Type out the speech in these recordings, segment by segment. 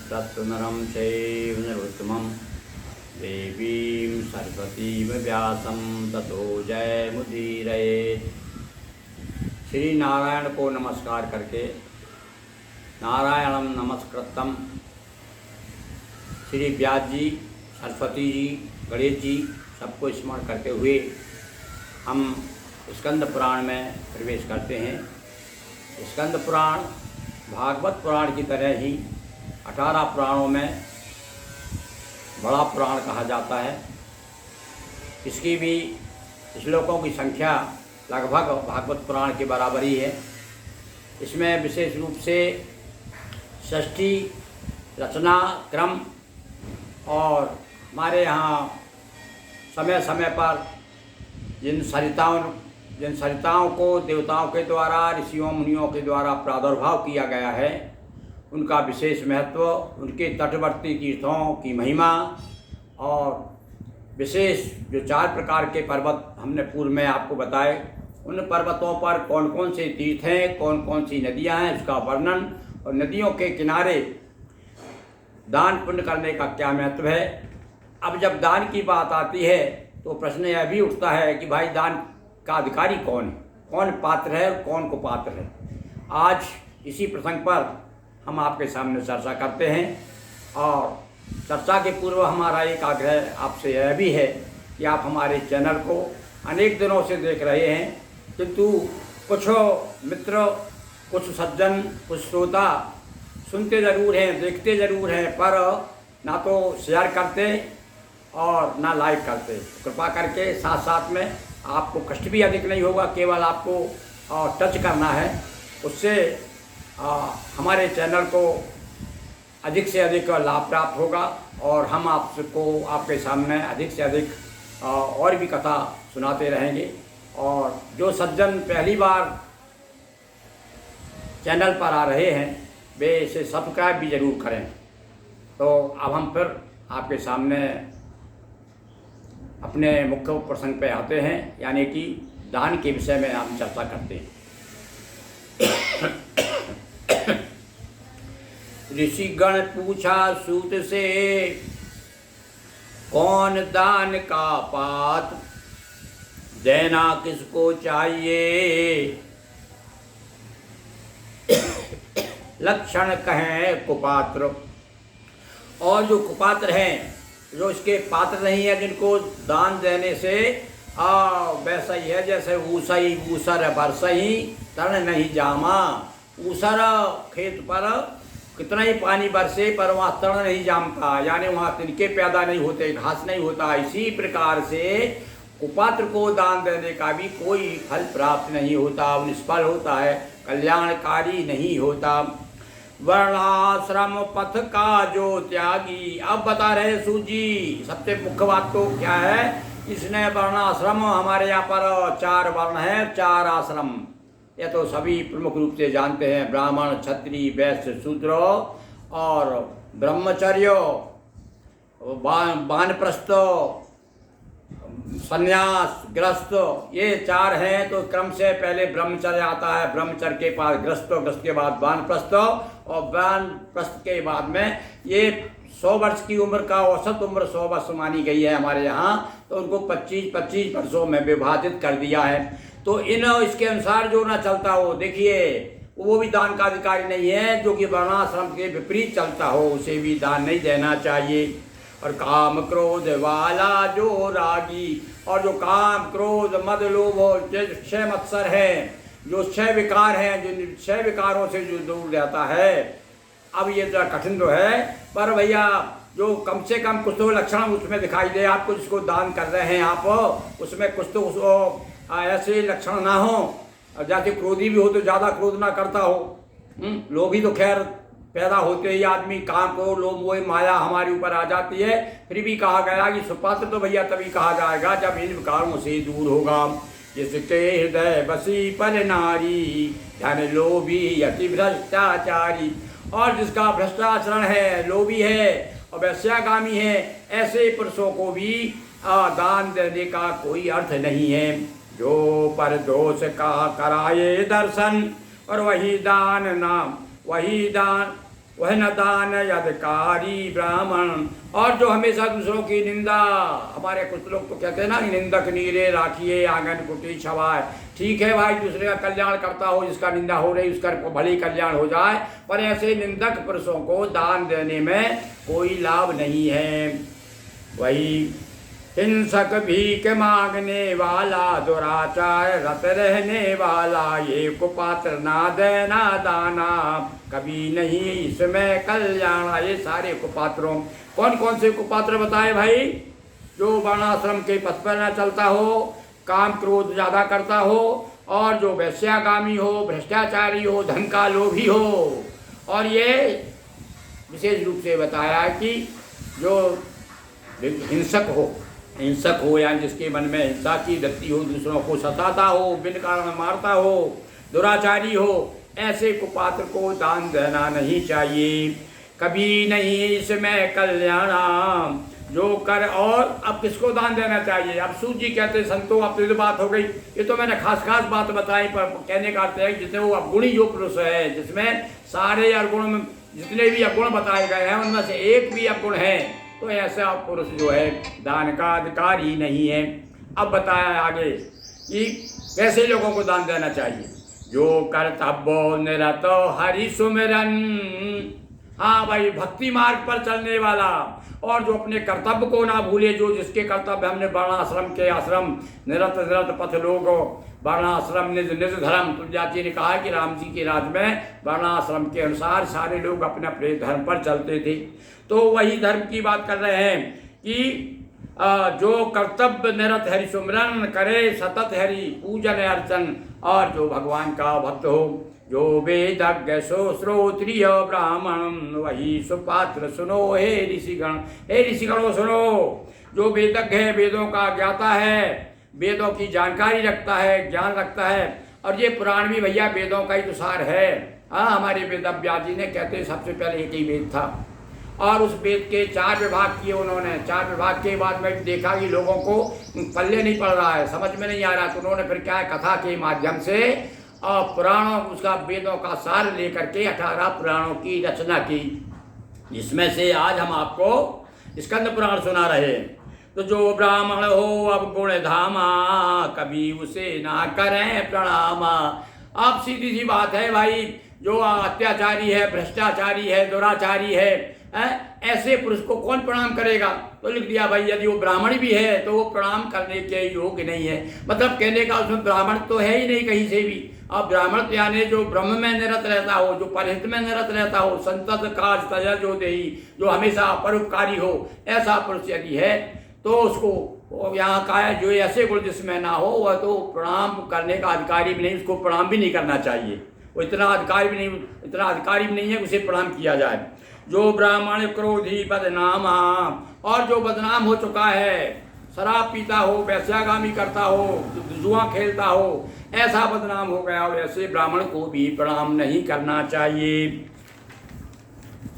तत्तु नरं चैव नरोत्तमं देवीं सरस्वतीं व्यासं ततो जयमुदीरये। श्री नारायण को नमस्कार करके नारायणं नमस्कृतं श्री व्यास जी, सरस्वती जी, गणेश जी सबको स्मरण करते हुए हम स्कंद पुराण में प्रवेश करते हैं। स्कंद पुराण भागवत पुराण की तरह ही 18 पुराणों में बड़ा पुराण कहा जाता है। इसकी भी श्लोकों की संख्या लगभग भागवत पुराण के बराबर ही है। इसमें विशेष रूप से षष्ठी रचना क्रम और हमारे यहाँ समय समय पर जिन सरिताओं को देवताओं के द्वारा, ऋषियों मुनियों के द्वारा प्रादुर्भाव किया गया है, उनका विशेष महत्व, उनके तटवर्ती तीर्थों की महिमा और विशेष जो 4 प्रकार के पर्वत हमने पूर्व में आपको बताए, उन पर्वतों पर कौन कौन से तीर्थ हैं, कौन कौन सी नदियां हैं, उसका वर्णन और नदियों के किनारे दान पुण्य करने का क्या महत्व है। अब जब दान की बात आती है तो प्रश्न यह भी उठता है कि भाई दान का अधिकारी कौन है, कौन पात्र है और कौन को पात्र है। आज इसी प्रसंग पर हम आपके सामने चर्चा करते हैं और चर्चा के पूर्व हमारा एक आग्रह आपसे यह भी है कि आप हमारे चैनल को अनेक दिनों से देख रहे हैं, किंतु कुछ मित्र, कुछ सज्जन, कुछ श्रोता सुनते ज़रूर हैं, देखते ज़रूर हैं, पर ना तो शेयर करते और ना लाइक करते। कृपा करके साथ साथ में आपको कष्ट भी अधिक नहीं होगा, केवल आपको टच करना है, उससे हमारे चैनल को अधिक से अधिक लाभ प्राप्त होगा और हम आपको आपके सामने अधिक से अधिक और भी कथा सुनाते रहेंगे। और जो सज्जन पहली बार चैनल पर आ रहे हैं वे इसे सब्सक्राइब भी ज़रूर करें। तो अब हम फिर आपके सामने अपने मुख्य प्रसंग पे आते हैं, यानी कि दान के विषय में हम चर्चा करते हैं। ऋषिगण पूछा सूत से, कौन दान का पात्र, देना किसको चाहिए। लक्षण कहें कुपात्र। और जो कुपात्र हैं, जो इसके पात्र नहीं है, जिनको दान देने से वैसा ही है जैसे ऊसई ऊसर बरसई तरण नहीं जामा। ऊसर खेत पर कितना ही पानी बरसे पर वहाँ तरण नहीं जामता, यानी वहाँ तिनके पैदा नहीं होते, घास नहीं होता। इसी प्रकार से कुपात्र को दान देने का भी कोई फल प्राप्त नहीं होता, निष्फल होता है, कल्याणकारी नहीं होता। वर्णाश्रम पथ का जो त्यागी। अब बता रहे सूत जी, सबसे मुख्य बात तो क्या है, इसने वर्णाश्रम, हमारे यहाँ पर 4 वर्ण है, 4 आश्रम, यह तो सभी प्रमुख रूप से जानते हैं, ब्राह्मण, क्षत्रिय, वैश्य, शूद्र और ब्रह्मचर्य, वानप्रस्थ, संन्यास, ग्रस्त, ये 4 हैं। तो क्रम से पहले ब्रह्मचर्य आता है, ब्रह्मचर्य के बाद ग्रस्त, ग्रस्त के बाद वानप्रस्थ और वानप्रस्थ के बाद में ये 100 वर्ष की उम्र का औसत उम्र 100 वर्ष मानी गई है हमारे यहाँ, तो उनको 25-25 वर्षों में विभाजित कर दिया है। तो इसके अनुसार जो ना चलता हो, देखिए वो भी दान का अधिकारी नहीं है। जो कि वर्णाश्रम के विपरीत चलता हो उसे भी दान नहीं देना चाहिए। और काम क्रोध वाला जो रागी, और जो काम क्रोध मद लोभ और 6 मत्सर है, जो 6 विकार हैं, जो 6 विकारों से जो दूर रहता है। अब ये तो कठिन तो है, पर भैया जो कम से कम कुछ तो लक्षण उसमें दिखाई दे आपको, जिसको दान कर रहे हैं आप, उसमें कुछ तो ऐसे लक्षण ना हो। जैसे क्रोधी भी हो तो ज़्यादा क्रोध ना करता हो। लोभी तो खैर पैदा होते ही आदमी काम को लोभ मोह माया हमारे ऊपर आ जाती है, फिर भी कहा गया कि सुपात्र तो भैया तभी कहा जाएगा जब इन विकारों से दूर होगा। जिसके हृदय बसी पर नारी, धन लोभी अति भ्रष्टाचारी। और जिसका भ्रष्टाचरण है, लोभी है और वैश्यागामी है, ऐसे पुरुषों को भी दान देने का कोई अर्थ नहीं है। जो पर दोष का कराए दर्शन, और वही दान नाम, वही दान वह न दान अधिकारी ब्राह्मण। और जो हमेशा दूसरों की निंदा, हमारे कुछ लोग तो कहते हैं ना, निंदक नीरे राखिए आंगन कुटी छवाए। ठीक है भाई, दूसरे का कल्याण करता हो, जिसका निंदा हो रही उसका भले ही कल्याण हो जाए, पर ऐसे निंदक पुरुषों को दान देने में कोई लाभ नहीं है। वही हिंसक भीख मांगने वाला, दुराचार रत रहने वाला, ये कुपात्र ना देना दाना, कभी नहीं इसमें कल्याण। ये सारे कुपात्रों, कौन कौन से कुपात्र बताए भाई? जो वर्णाश्रम के पथ पर न चलता हो, काम क्रोध ज्यादा करता हो, और जो वैश्यागामी हो, भ्रष्टाचारी हो, धन का लोभी हो। और ये विशेष रूप से बताया कि जो हिंसक हो यानी जिसके मन में हिंसा की वृत्ति हो, दूसरों को सताता हो, बिन कारण मारता हो, दुराचारी हो, ऐसे कुपात्र को दान देना नहीं चाहिए। कभी नहीं इसमें कल्याण जो कर। और अब किसको दान देना चाहिए? अब सूत जी कहते संतो, अब तो बात हो गई, ये तो मैंने खास बात बताई, पर कहने का अर्थ है जितने वो अवगुणी जो पुरुष है, जिसमें सारे अवगुण में जितने भी अवगुण बताए गए हैं उनमें से एक भी अवगुण है, तो ऐसा पुरुष जो है दान का अधिकारी नहीं है। अब बताया आगे कि कैसे लोगों को दान देना चाहिए। जो कर्तव्य निरत हरि सुमिरन, हाँ भाई, भक्ति मार्ग पर चलने वाला, और जो अपने कर्तव्य को ना भूले, जो जिसके कर्तव्य हमने वर्णाश्रम के आश्रम निरत पथ लोग, वर्णाश्रम निज निज धर्म। तुलसीदास जी ने कहा कि राम जी के राज में वर्णाश्रम के अनुसार सारे लोग अपने अपने धर्म पर चलते थे। तो वही धर्म की बात कर रहे हैं कि जो कर्तव्य निरत हरि सुमरन करे, सतत हरि पूजन अर्चन, और जो भगवान का भक्त हो, जो वेदज्ञ सो श्रोत्रिय ब्राह्मण, वही सुपात्र सुनो हे ऋषिगण। हे ऋषिगणों सुनो, जो वेदज्ञ है, वेदों का ज्ञाता है, वेदों की जानकारी रखता है, ज्ञान रखता है, और ये पुराण भी भैया वेदों का ही तो सार है। हाँ, हमारे वेदव्यास जी ने कहते सबसे पहले एक ही वेद था, और उस वेद के 4 विभाग किए उन्होंने। 4 विभाग के बाद में देखा कि लोगों को पल्ले नहीं पड़ रहा है, समझ में नहीं आ रहा, तो उन्होंने फिर क्या है, कथा के माध्यम से और पुराणों, उसका वेदों का सार लेकर के 18 पुराणों की रचना की, जिसमें से आज हम आपको स्कंद पुराण सुना रहे हैं। तो जो ब्राह्मण हो अब गुण धामा, कभी उसे ना करें प्रणाम। अब सीधी सी बात है भाई, जो अत्याचारी है, भ्रष्टाचारी है, दुराचारी है, ऐसे पुरुष को कौन प्रणाम करेगा? तो लिख दिया भाई, यदि वो ब्राह्मण भी है तो वो प्रणाम करने के योग्य नहीं है। मतलब कहने का उसमें ब्राह्मण तो है ही नहीं कहीं से भी। अब ब्राह्मण यानी जो ब्रह्म में निरत रहता हो, जो परहित में निरत रहता हो, संतत काज तज जो देही, जो हमेशा परोपकारी हो, ऐसा पुरुष यदि है तो उसको यहाँ का है जो ऐसे गुण जिसमें ना हो, वह तो प्रणाम करने का अधिकारी भी नहीं, उसको प्रणाम भी नहीं करना चाहिए। वो इतना अधिकारी भी नहीं है उसे प्रणाम किया जाए। जो ब्राह्मण क्रोधी बदनामा, और जो बदनाम हो चुका है, शराब पीता हो, वैश्यागामी करता हो, जुआ खेलता हो, ऐसा बदनाम हो गया हो, ऐसे ब्राह्मण को भी प्रणाम नहीं करना चाहिए।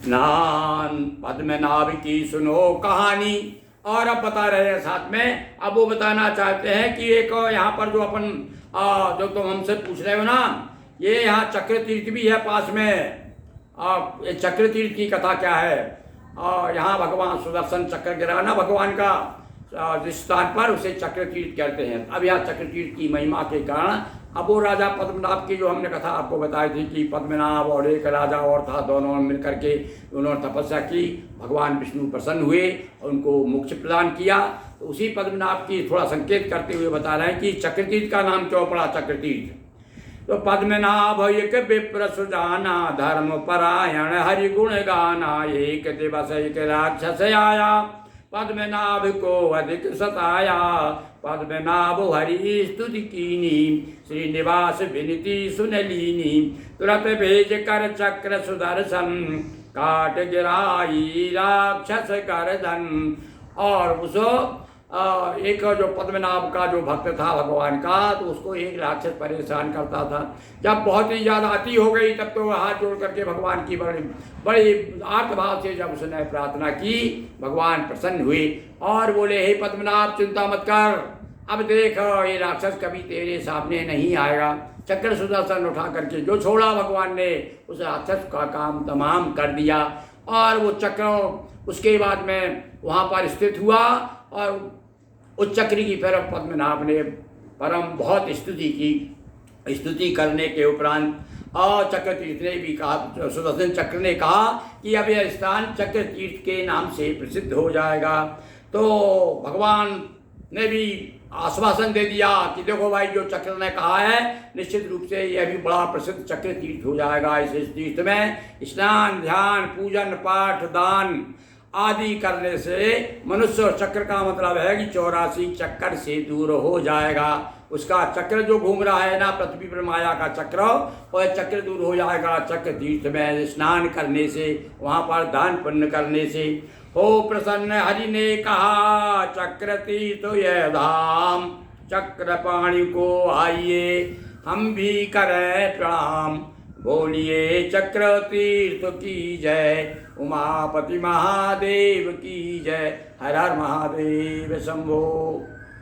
नान पद्मनाभ की सुनो कहानी। और अब बता रहे हैं साथ में, अब वो बताना चाहते हैं कि एक यहाँ पर जो अपन जो तुम हमसे पूछ रहे हो ना, ये यहाँ चक्र तीर्थ भी है पास में। ये चक्र तीर्थ की कथा क्या है? यहाँ भगवान सुदर्शन चक्र गिरा ना भगवान का, जिस स्थान पर उसे चक्र तीर्थ कहते हैं। अब यहाँ चक्र तीर्थ की महिमा के कारण अब वो राजा पद्मनाभ की जो हमने कथा आपको बताई थी कि पद्मनाभ और एक राजा और था, दोनों मिलकर के उन्होंने तपस्या की, भगवान विष्णु प्रसन्न हुए और उनको मोक्ष प्रदान किया। तो उसी पद्मनाभ की थोड़ा संकेत करते हुए बता रहे हैं कि चक्रतीर्थ का नाम क्यों पड़ा चक्रतीर्थ। तो पद्मनाभ एक विप्र सुजाना, धर्म परायण हरि गुण गाना, एक दिवस एक राक्षस आया, पद्मनाभ को अधिक सताया, पद्मनाभ हरि स्तुति कीनी, श्रीनिवास विनती सुन लीनी, तुरंत भेज कर चक्र सुदर्शन, काट गिराई राक्षस गर्दन। और उस एक जो पद्मनाभ का जो भक्त था भगवान का, तो उसको एक राक्षस परेशान करता था। जब बहुत ही ज़्यादा अति हो गई तब तो हाथ जोड़ करके भगवान की बड़ी आर्त भाव से जब उसने प्रार्थना की, भगवान प्रसन्न हुए और बोले, हे पद्मनाभ चिंता मत कर, अब देख ये राक्षस कभी तेरे सामने नहीं आएगा, चक्र सुदर्शन उठा करके जो छोड़ा भगवान ने उस राक्षस का काम तमाम कर दिया। और वो चक्र उसके बाद में वहाँ पर स्थित हुआ और उस चक्र की फिर पद्मनाभ ने परम बहुत स्तुति की। स्तुति करने के उपरांत और चक्र तीर्थ ने भी कहा, सुदर्शन चक्र ने कहा कि अब यह स्थान चक्र तीर्थ के नाम से प्रसिद्ध हो जाएगा। तो भगवान ने भी आश्वासन दे दिया कि देखो भाई, जो चक्र ने कहा है निश्चित रूप से यह भी बड़ा प्रसिद्ध चक्र तीर्थ हो जाएगा। इस तीर्थ में स्नान, ध्यान, पूजन, पाठ, दान आदि करने से मनुष्य, और चक्र का मतलब है कि 84 चक्कर से दूर हो जाएगा। उसका चक्र जो घूम रहा है ना पृथ्वी पर, माया का चक्र, वह चक्र दूर हो जाएगा चक्र तीर्थ में स्नान करने से, वहाँ पर दान पुण्य करने से। हो प्रसन्न हरि ने कहा चक्र तीर्थ यह धाम, चक्र पाणी को आइए हम भी करें प्रणाम। बोलिए चक्र तीर्थ की जय, उमापति महादेव की जय। हर हर महादेव शंभो।